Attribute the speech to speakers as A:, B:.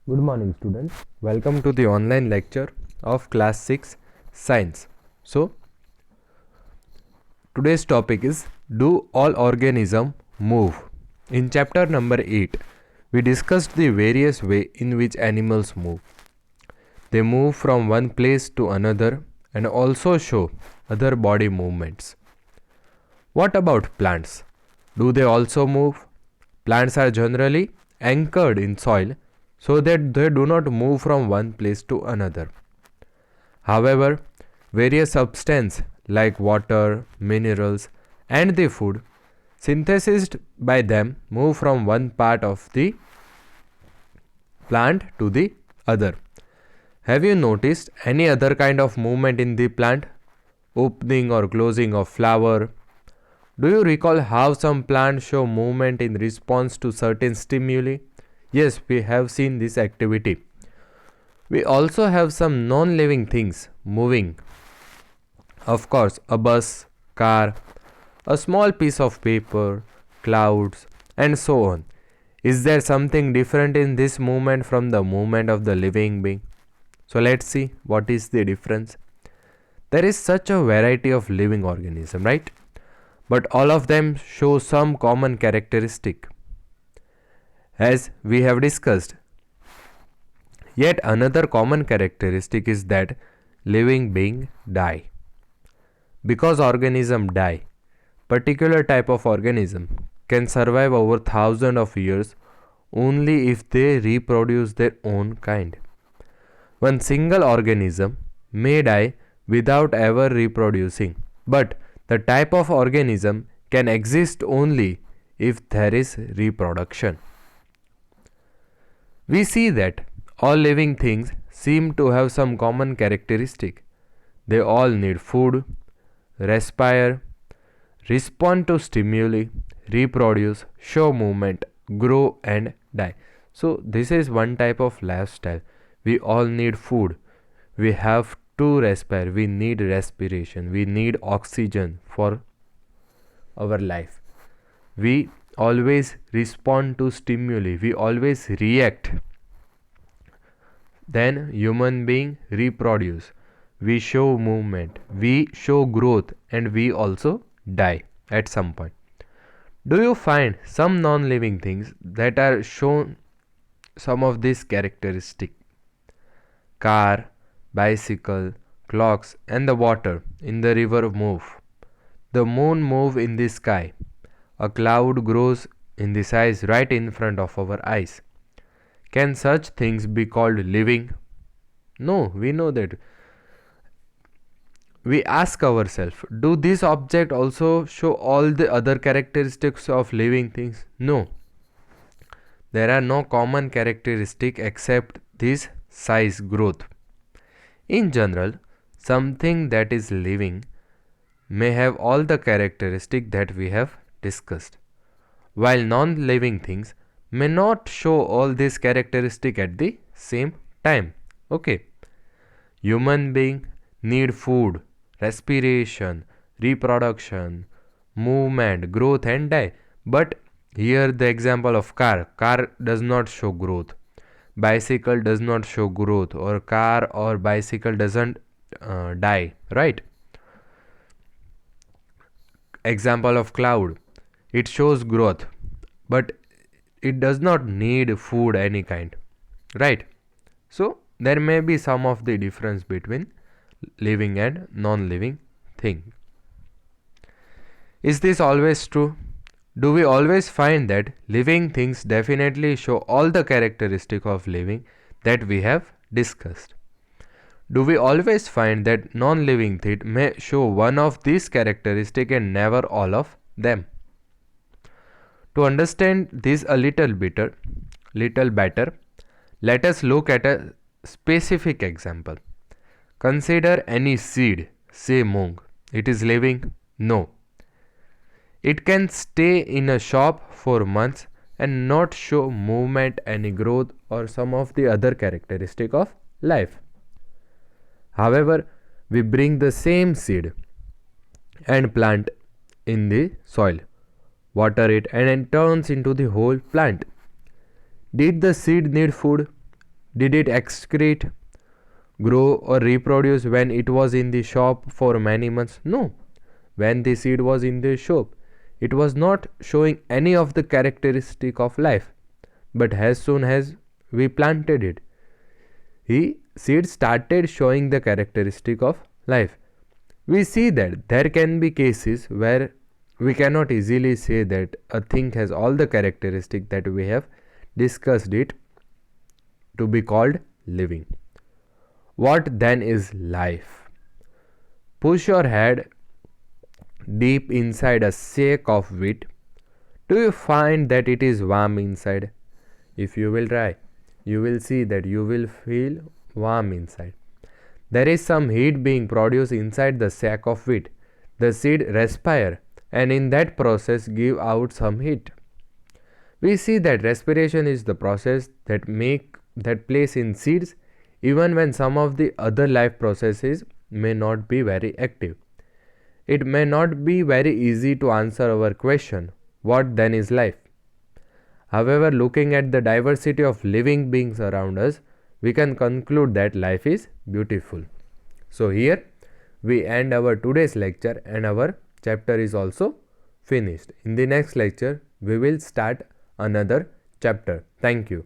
A: Good morning, students. Welcome to the online lecture of class 6 science. So, today's topic is do all organisms move? In chapter number 8, we discussed the various way in which animals move. They move from one place to another and also show other body movements. What about plants? Do they also move? Plants are generally anchored in soil so that they do not move from one place to another. However, various substances like water, minerals, and the food synthesized by them move from one part of the plant to the other. Have you noticed any other kind of movement in the plant? Opening or closing of flower? Do you recall how some plants show movement in response to certain stimuli? Yes, we have seen this activity. We also have some non-living things moving. Of course, a bus, car, a small piece of paper, clouds, and so on. Is there something different in this movement from the movement of the living being? So let's see what is the difference. There is such a variety of living organisms, right? But all of them show some common characteristic. As we have discussed, yet another common characteristic is that living beings die. Because organisms die, particular type of organism can survive over thousands of years only if they reproduce their own kind. One single organism may die without ever reproducing, but the type of organism can exist only if there is reproduction. We see that all living things seem to have some common characteristic. They all need food, respire, respond to stimuli, reproduce, show movement, grow and die. So this is one type of lifestyle. We all need food. We have to respire. We need respiration. We need oxygen for our life. We always respond to stimuli. We always react. Then human being reproduce. We show movement. We show growth and we also die at some point. Do you find some non-living things that are shown some of these characteristics? Car, bicycle, clocks and the water in the river move. The moon move in the sky. A cloud grows in the size right in front of our eyes. Can such things be called living? No, we know that. We ask ourselves, do these objects also show all the other characteristics of living things? No. There are no common characteristics except this size growth. In general, something that is living may have all the characteristics that we have discussed, while non-living things may not show all these characteristics at the same time. Okay. Human beings need food, respiration, reproduction, movement, growth and die. But here the example of car. Car does not show growth. Bicycle does not show growth, or car or bicycle doesn't die, right? Example of cloud. It shows growth, but it does not need food any kind, right? So there may be some of the difference between living and non-living thing. Is this always true? Do we always find that living things definitely show all the characteristics of living that we have discussed? Do we always find that non-living thing may show one of these characteristics and never all of them? To understand this a little better, let us look at a specific example. Consider any seed, say mung. It is living? No. It can stay in a shop for months and not show movement, any growth or some of the other characteristic of life. However, we bring the same seed and plant in the soil, water it and it turns into the whole plant. Did the seed need food? Did it excrete, grow, or reproduce when it was in the shop for many months? No. When the seed was in the shop, it was not showing any of the characteristic of life. But as soon as we planted it, the seed started showing the characteristic of life. We see that there can be cases where we cannot easily say that a thing has all the characteristics that we have discussed it to be called living. What then is life? Push your head deep inside a sack of wheat. Do you find that it is warm inside? If you will try, you will see that you will feel warm inside. There is some heat being produced inside the sack of wheat. The seed respire and in that process give out some heat. We see that respiration is the process that place in seeds even when some of the other life processes may not be very active. It may not be very easy to answer our question, what then is life? However, looking at the diversity of living beings around us, we can conclude that life is beautiful. So here we end our today's lecture and our chapter is also finished. In the next lecture, we will start another chapter. Thank you.